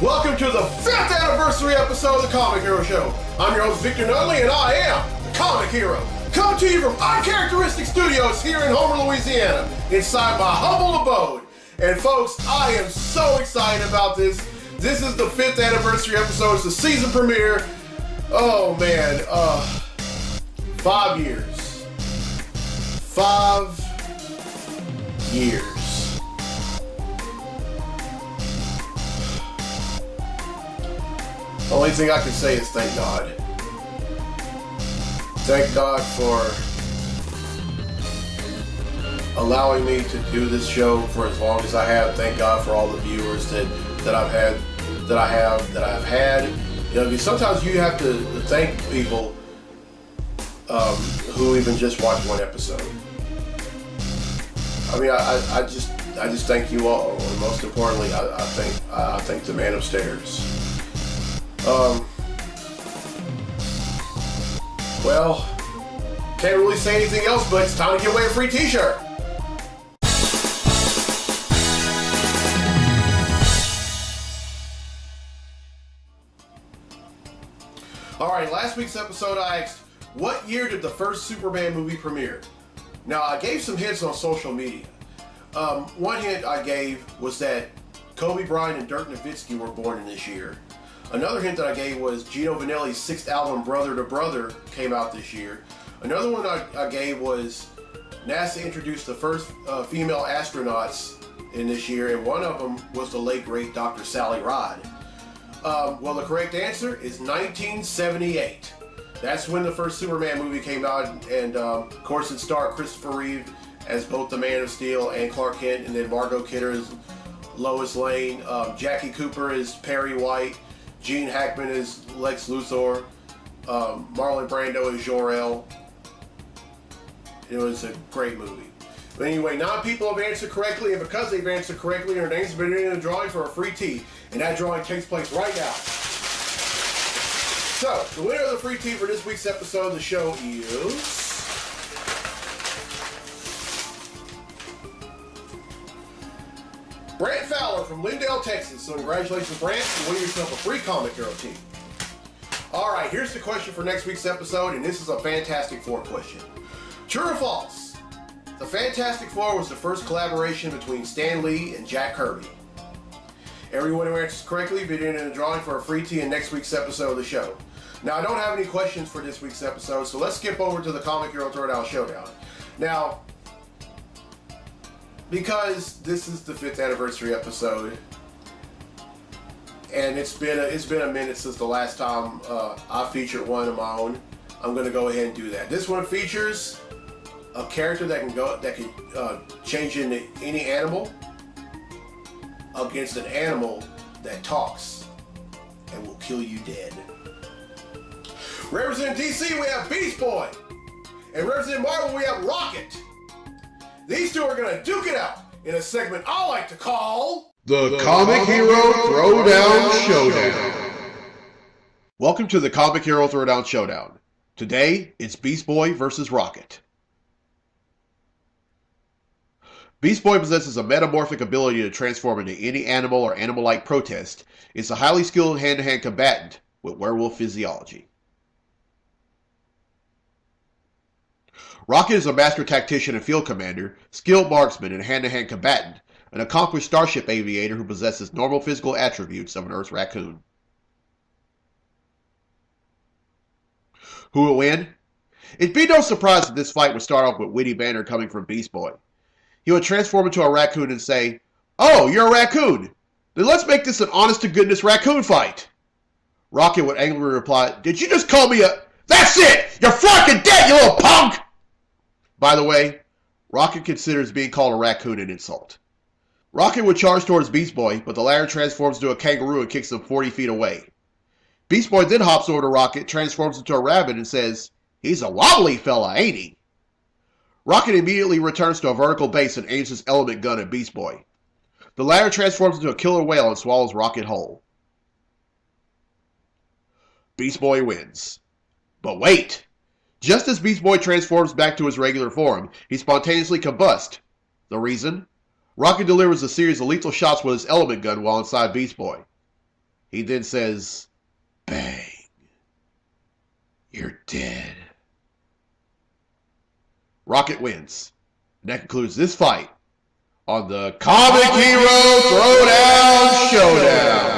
Welcome to the 5th anniversary episode of the Comic Hero Show. I'm your host, Victor Nunley, and I am the Comic Hero. Coming to you from Uncharacteristic Studios here in Homer, Louisiana, inside my humble abode. And folks, I am so excited about this. This is the 5th anniversary episode. It's the season premiere. Oh man, 5 years. 5 years. The only thing I can say is thank God. Thank God for allowing me to do this show for as long as I have. Thank God for all the viewers that I've had. You know, because sometimes you have to thank people who even just watch one episode. I mean, I just thank you all, and most importantly, I thank the man upstairs. Well, can't really say anything else, but it's time to give away a free t-shirt. Alright, last week's episode I asked, what year did the first Superman movie premiere? Now, I gave some hints on social media. One hint I gave was that Kobe Bryant and Dirk Nowitzki were born in this year. Another hint that I gave was Gino Vanelli's 6th album, Brother to Brother, came out this year. Another one I gave was NASA introduced the first female astronauts in this year, and one of them was the late, great Dr. Sally Ride. Well, the correct answer is 1978. That's when the first Superman movie came out, and of course it starred Christopher Reeve as both the Man of Steel and Clark Kent, and then Margot Kidder as Lois Lane, Jackie Cooper as Perry White, Gene Hackman as Lex Luthor, Marlon Brando as Jor-El. It was a great movie. But anyway, 9 people have answered correctly, and because they've answered correctly, their names have been in the drawing for a free tee, and that drawing takes place right now. So, the winner of the free tee for this week's episode of the show is Brant Fowler from Lindale, Texas. So congratulations, Brant. You win yourself a free Comic Hero tee. Alright, here's the question for next week's episode, and this is a Fantastic Four question. True or false? The Fantastic Four was the first collaboration between Stan Lee and Jack Kirby. Everyone who answers correctly will be in the drawing for a free tee in next week's episode of the show. Now, I don't have any questions for this week's episode, so let's skip over to the Comic Hero Throwdown Showdown. Now, because this is the 5th anniversary episode, and it's been a minute since the last time I featured one of my own, I'm going to go ahead and do that. This one features a character that can change into any animal against an animal that talks and will kill you dead. Representing DC, we have Beast Boy, and representing Marvel, we have Rocket. These two are going to duke it out in a segment I like to call the Comic Hero Throwdown Showdown. Welcome to the Comic Hero Throwdown Showdown. Today, it's Beast Boy versus Rocket. Beast Boy possesses a metamorphic ability to transform into any animal or animal-like protest. It's a highly skilled hand-to-hand combatant with werewolf physiology. Rocket is a master tactician and field commander, skilled marksman and hand-to-hand combatant, an accomplished starship aviator who possesses normal physical attributes of an Earth raccoon. Who will win? It'd be no surprise that this fight would start off with witty banter coming from Beast Boy. He would transform into a raccoon and say, "Oh, you're a raccoon. Then let's make this an honest-to-goodness raccoon fight." Rocket would angrily reply, "Did you just call me a... That's it! You're fucking dead, you little punk!" By the way, Rocket considers being called a raccoon an insult. Rocket would charge towards Beast Boy, but the latter transforms into a kangaroo and kicks him 40 feet away. Beast Boy then hops over to Rocket, transforms into a rabbit, and says, "He's a wobbly fella, ain't he?" Rocket immediately returns to a vertical base and aims his element gun at Beast Boy. The latter transforms into a killer whale and swallows Rocket whole. Beast Boy wins. But wait! Just as Beast Boy transforms back to his regular form, he spontaneously combusts. The reason? Rocket delivers a series of lethal shots with his element gun while inside Beast Boy. He then says, "Bang, you're dead." Rocket wins. And that concludes this fight on the Comic Hero Throwdown Showdown.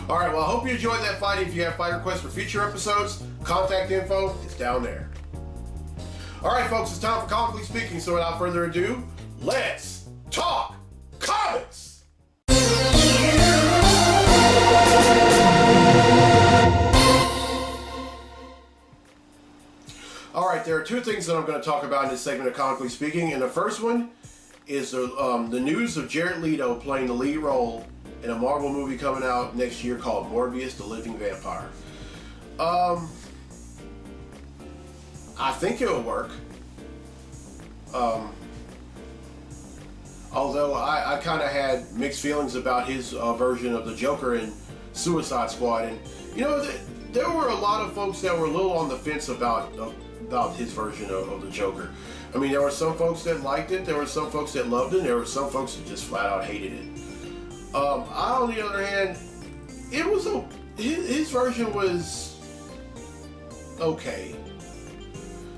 All right, well, I hope you enjoyed that fight. If you have fight requests for future episodes, contact info is down there. All right, folks, it's time for Comically Speaking, so without further ado, let's talk comics! All right, there are two things that I'm going to talk about in this segment of Comically Speaking, and the first one is the news of Jared Leto playing the lead role in a Marvel movie coming out next year called Morbius, the Living Vampire. I think it'll work. Although I kind of had mixed feelings about his version of the Joker in Suicide Squad, and you know, there were a lot of folks that were a little on the fence about his version of the Joker. I mean, there were some folks that liked it, there were some folks that loved it, and there were some folks that just flat out hated it. I, on the other hand, it was his version was okay.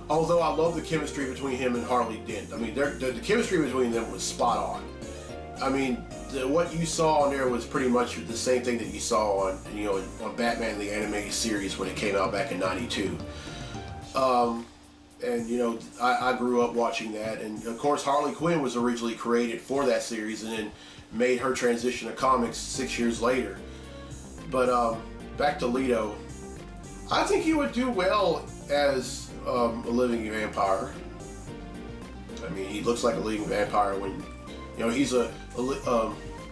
Although I love the chemistry between him and Harley Dent. I mean, the chemistry between them was spot on. I mean, what you saw on there was pretty much the same thing that you saw on, you know, on Batman the Animated Series when it came out back in '92. And you know, I grew up watching that, and of course Harley Quinn was originally created for that series, and then made her transition to comics 6 years later. But back to Leto, I think he would do well as a living vampire. I mean, he looks like a living vampire when, you know, he's a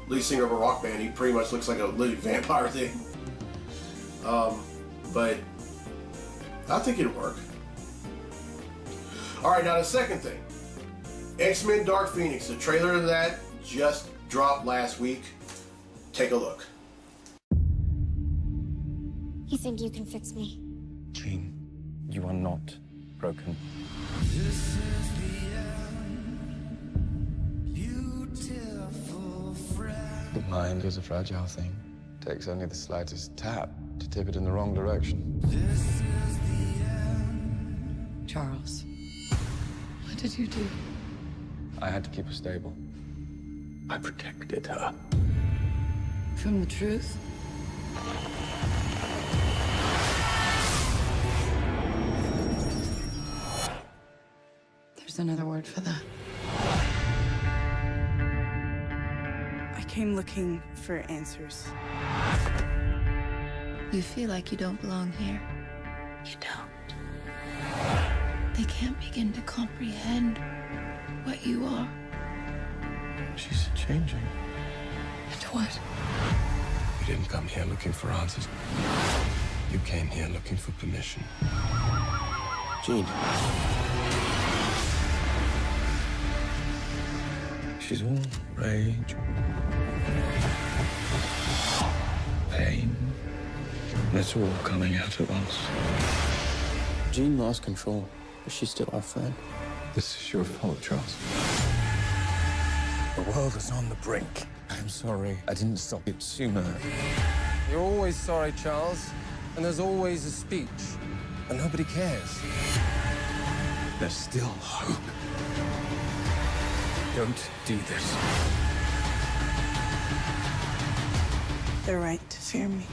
lead singer of a rock band. He pretty much looks like a living vampire thing. But I think it'd work. All right, now the second thing, X-Men Dark Phoenix. The trailer of that just dropped last week. Take a look. You think you can fix me? Jean, you are not broken. This is the end, beautiful friend. The mind is a fragile thing. Takes only the slightest tap to tip it in the wrong direction. This is the end. Charles, what did you do? I had to keep her stable. I protected her. From the truth? There's another word for that. I came looking for answers. You feel like you don't belong here. You don't. They can't begin to comprehend what you are. She's changing. And what? You didn't come here looking for answers. You came here looking for permission. Jean. She's all rage, pain, and it's all coming out at once. Jean lost control, but she's still our friend. This is your fault, Charles. The world is on the brink. I'm sorry I didn't stop it sooner. You're always sorry, Charles, and there's always a speech, and nobody cares. There's still hope. Don't do this. They're right to fear me.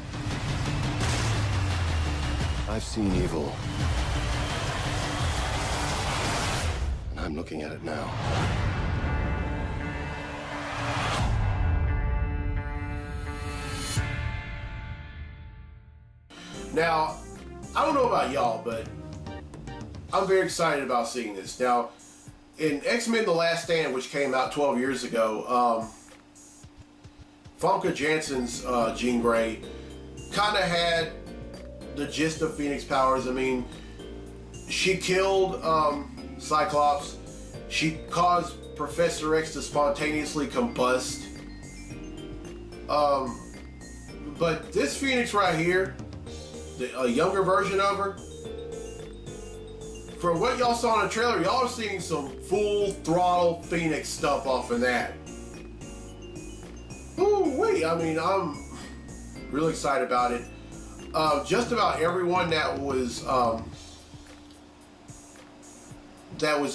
I've seen evil. And I'm looking at it now. Now, I don't know about y'all, but I'm very excited about seeing this. Now, in X-Men The Last Stand, which came out 12 years ago, Famke Janssen's Jean Grey kind of had the gist of Phoenix powers. I mean, she killed Cyclops. She caused Professor X to spontaneously combust. But this Phoenix right here, a younger version of her, from what y'all saw in the trailer, y'all are seeing some full throttle Phoenix stuff off of that. wait, I mean, I'm really excited about it. Just about everyone that was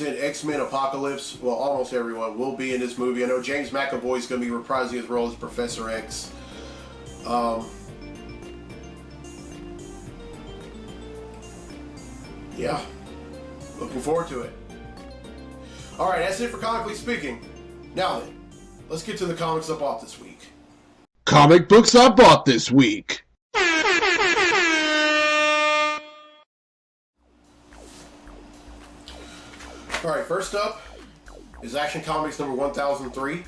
in X-Men Apocalypse, well, almost everyone will be in this movie. I know James McAvoy is going to be reprising his role as Professor X. Yeah, looking forward to it. All right, that's it for Comically Speaking. Now then, let's get to the comics I bought this week. Comic books I bought this week. All right, first up is Action Comics number 1003.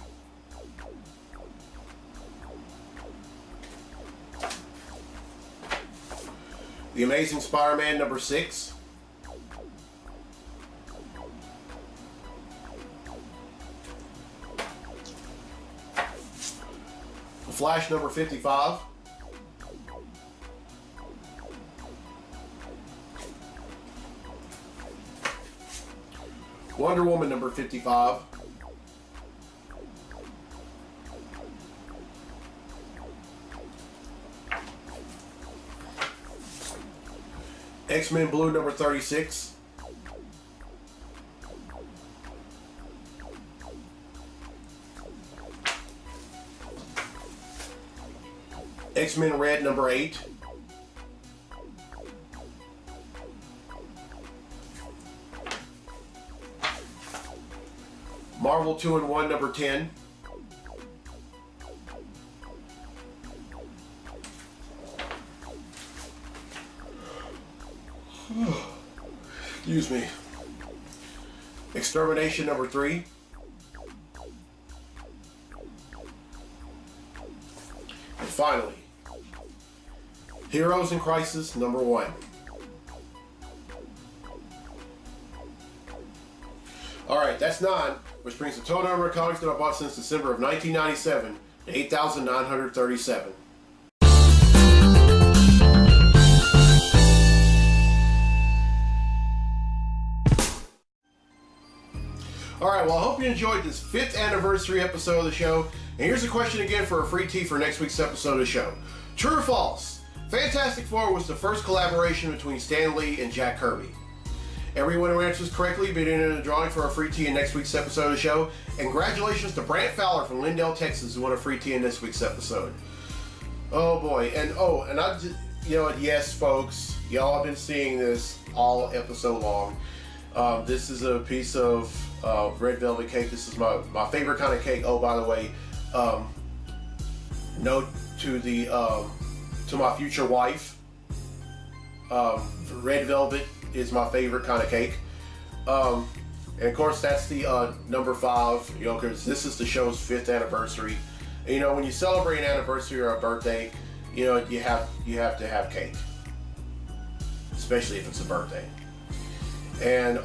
The Amazing Spider-Man number 6. The Flash number 55. Wonder Woman number 55. X-Men Blue number 36. X-Men Red number 8. Marvel 2-in-1 number 10. Excuse me. Extermination number 3. And finally, Heroes in Crisis number 1. Alright, that's 9, which brings the total number of comics that I bought since December of 1997 to 8,937. Alright, well, I hope you enjoyed this 5th anniversary episode of the show. And here's a question again for a free tee for next week's episode of the show. True or false? Fantastic Four was the first collaboration between Stan Lee and Jack Kirby. Everyone who answers correctly be in the drawing for a free tee in next week's episode of the show. And congratulations to Brant Fowler from Lindale, Texas, who won a free tee in this week's episode. Oh boy, and I just, you know what, yes folks, y'all have been seeing this all episode long. This is a piece of red velvet cake. This is my favorite kind of cake. Oh, by the way, note to my future wife, red velvet is my favorite kind of cake. And of course that's the number 5, you know, because this is the show's 5th anniversary. And, you know, when you celebrate an anniversary or a birthday, you know, you have to have cake, especially if it's a birthday. And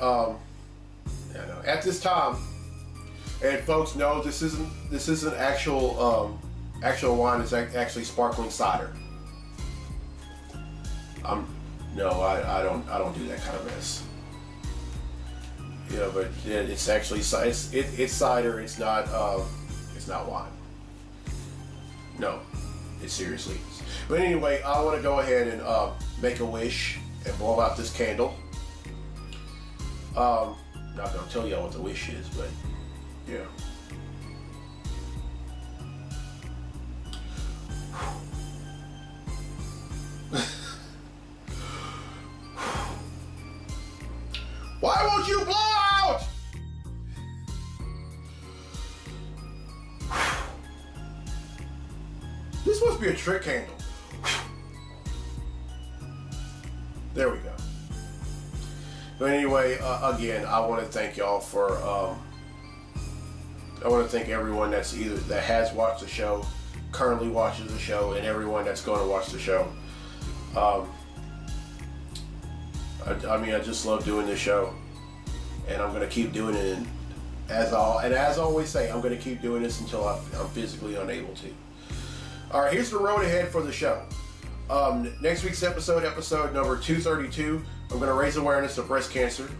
at this time, and folks, no, this isn't actual wine. It's actually sparkling cider. No, I don't do that kind of mess. You know, but it's actually it's cider. It's not wine. No, it seriously is. But anyway, I want to go ahead and make a wish and blow out this candle. Not gonna tell y'all what the wish is, but yeah. Why won't you blow out? This must be a trick candle. There we go. But anyway, again, I want to thank y'all for. I want to thank everyone that has watched the show, currently watches the show, and everyone that's going to watch the show. I mean, I just love doing this show, and I'm going to keep doing it. And as I always say, I'm going to keep doing this until I'm physically unable to. All right, here's the road ahead for the show. Next week's episode number 232, I'm going to raise awareness of breast cancer.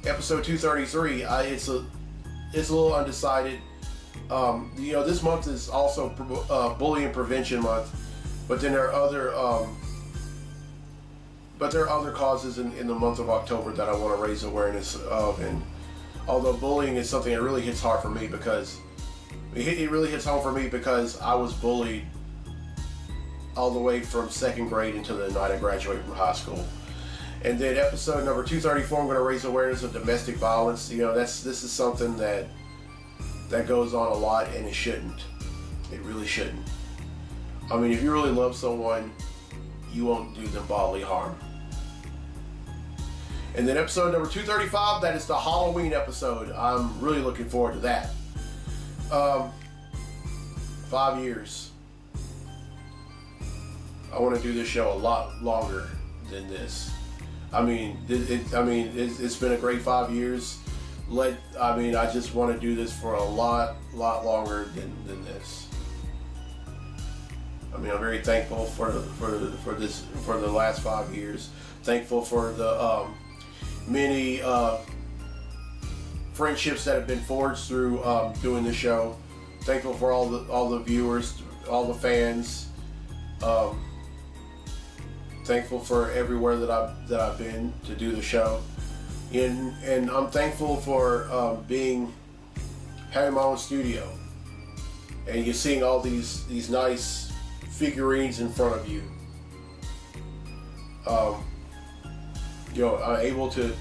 Episode 233, it's a little undecided. You know, this month is also Bullying Prevention Month, but then there are other causes in the month of October that I want to raise awareness of. And although bullying is something that really hits hard for me because it really hits home for me because I was bullied all the way from 2nd grade until the night I graduated from high school. And then episode number 234, I'm going to raise awareness of domestic violence. You know, this is something that goes on a lot, and it shouldn't. It really shouldn't. I mean, if you really love someone, you won't do them bodily harm. And then episode number 235, that is the Halloween episode. I'm really looking forward to that. 5 years. I want to do this show a lot longer than this. I mean, it's been a great 5 years. I just want to do this for a lot longer than this. I mean, I'm very thankful for the last 5 years. Thankful for the many friendships that have been forged through doing the show. Thankful for all the viewers, all the fans. Thankful for everywhere that I've been to do the show, and I'm thankful for having my own studio, and you're seeing all these nice figurines in front of you. You know, I'm able to,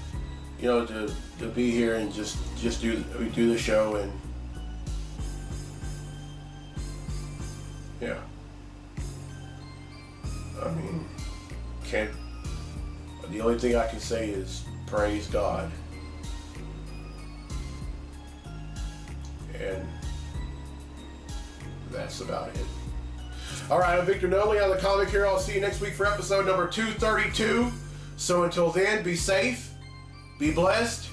you know, to be here and just do the show, and yeah. I mean, the only thing I can say is praise God. And that's about it. Alright, I'm Victor Nolly. I'm the Comic Hero. I'll see you next week for episode number 232. So until then, be safe, be blessed,